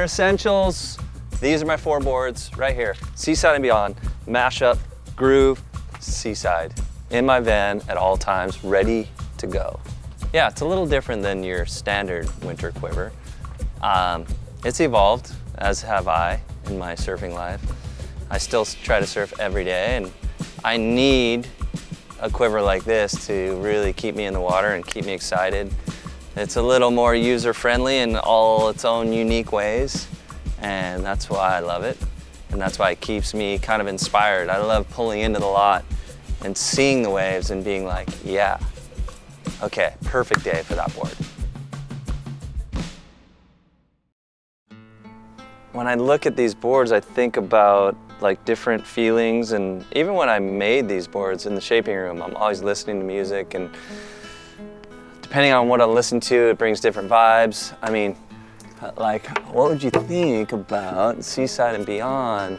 essentials. These are my 4 boards right here. Seaside and Beyond, Mashup, Groove, Seaside. In my van at all times, ready to go. Yeah, it's a little different than your standard winter quiver. It's evolved, as have I in my surfing life. I still try to surf every day, and I need a quiver like this to really keep me in the water and keep me excited. It's a little more user-friendly in all its own unique ways, and that's why I love it. And that's why it keeps me kind of inspired. I love pulling into the lot and seeing the waves and being like, yeah, okay, perfect day for that board. When I look at these boards, I think about like different feelings, and even when I made these boards in the shaping room, I'm always listening to music, and depending on what I listen to, it brings different vibes. I mean, like, what would you think about Seaside and Beyond?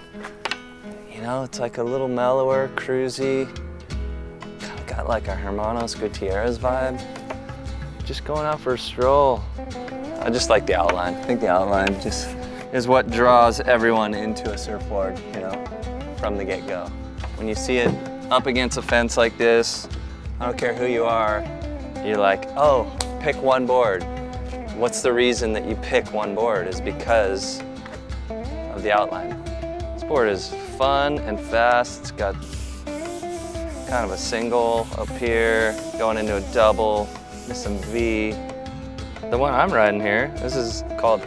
You know, it's like a little mellower, cruisy, kind of got like a Hermanos Gutierrez vibe. Just going out for a stroll. I just like the outline. I think the outline just is what draws everyone into a surfboard, you know, from the get-go. When you see it up against a fence like this, I don't care who you are, you're like, oh, pick one board. What's the reason that you pick one board is because of the outline. This board is fun and fast. It's got kind of a single up here, going into a double, with some V. The one I'm riding here, this is called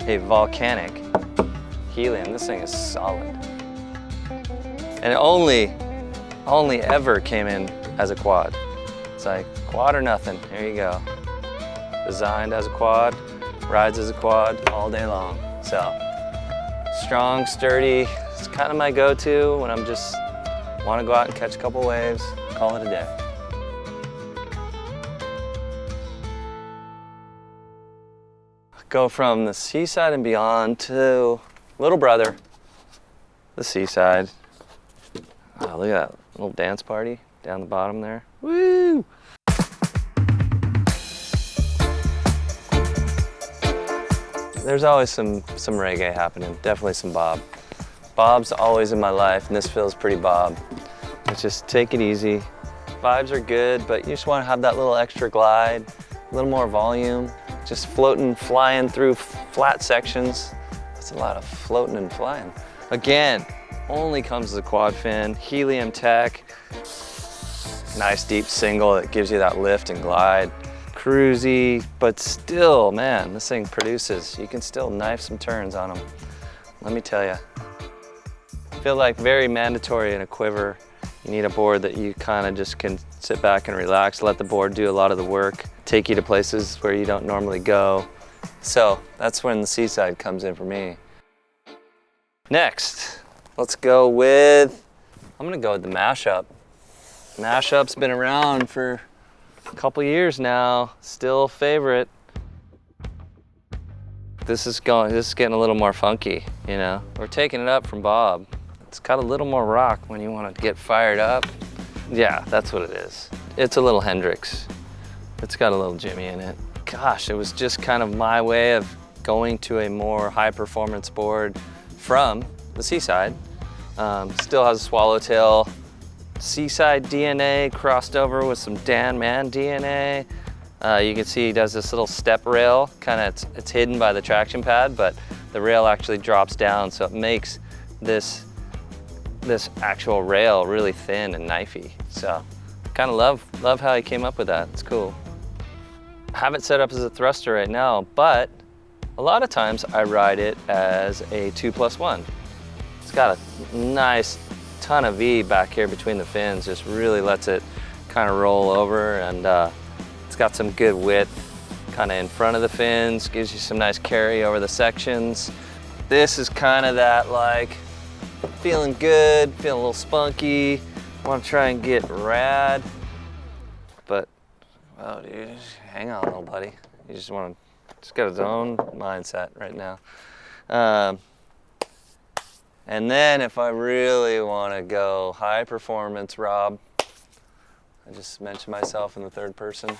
a volcanic helium. This thing is solid. And it only ever came in as a quad. It's like quad or nothing, here you go. Designed as a quad, rides as a quad all day long. So, strong, sturdy, it's kind of my go-to when I'm just want to go out and catch a couple waves, call it a day. Go from the Seaside and Beyond to little brother, the Seaside. Oh, look at that little dance party down the bottom there. Woo! There's always some reggae happening, definitely some bob. Bob's always in my life, and this feels pretty bob. It's just take it easy. Vibes are good, but you just want to have that little extra glide, a little more volume. Just floating, flying through flat sections. That's a lot of floating and flying. Again, only comes as a quad fin, helium tech. Nice deep single that gives you that lift and glide. Cruisy, but still, man, this thing produces. You can still knife some turns on them, let me tell you. I feel like very mandatory in a quiver. You need a board that you kind of just can sit back and relax, let the board do a lot of the work, take you to places where you don't normally go. So that's when the Seaside comes in for me. Next, let's go with, I'm gonna go with the Mashup. Mashup's been around for a couple years now, still a favorite. This is getting a little more funky, you know? We're taking it up from Bob. It's got a little more rock when you want to get fired up. Yeah, that's what it is. It's a little Hendrix. It's got a little Jimmy in it. Gosh, it was just kind of my way of going to a more high performance board from the Seaside. Still has a swallowtail. Seaside DNA crossed over with some Dan Man DNA. You can see he does this little step rail, it's hidden by the traction pad, but the rail actually drops down, so it makes this actual rail really thin and knifey. So kind of love how he came up with that. It's cool. I have it set up as a thruster right now, but a lot of times I ride it as a 2+1. It's got a nice ton of V back here between the fins, just really lets it kind of roll over, and it's got some good width kind of in front of the fins, gives you some nice carry over the sections. This is kind of that like feeling good, feeling a little spunky, want to try and get rad, but oh dude, hang on little buddy. You just got his own mindset right now. And then if I really want to go high performance, Rob, I just mentioned myself in the third person.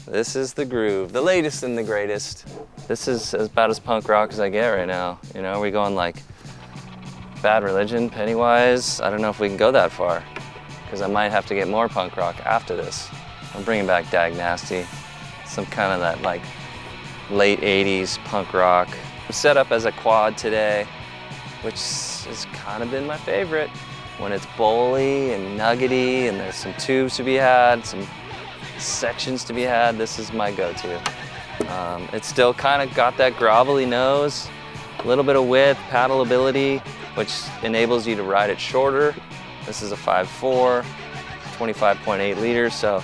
This is the groove, the latest and the greatest. This is about as punk rock as I get right now. You know, we going like Bad Religion, Pennywise. I don't know if we can go that far, because I might have to get more punk rock after this. I'm bringing back Dag Nasty, some kind of that like late 80s punk rock. I'm set up as a quad today, which has kind of been my favorite. When it's bowly and nuggety and there's some tubes to be had, some sections to be had, this is my go-to. It's still kind of got that grovelly nose, a little bit of width, paddleability, which enables you to ride it shorter. This is a 5'4", 25.8 liters, so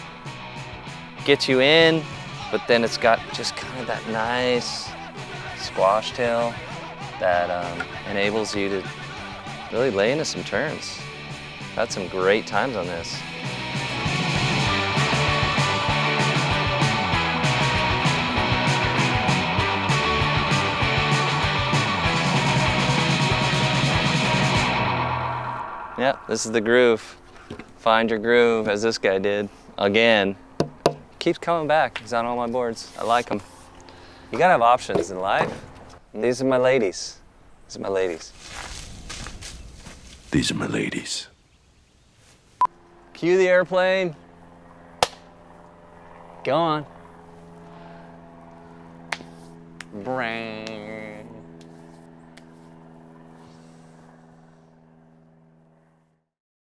gets you in, but then it's got just kind of that nice squash tail that enables you to really lay into some turns. Had some great times on this. Yeah, this is the groove. Find your groove, as this guy did. Again. Keeps coming back. He's on all my boards. I like him. You gotta have options in life. And these are my ladies. These are my ladies. These are my ladies. Cue the airplane. Go on. Brang.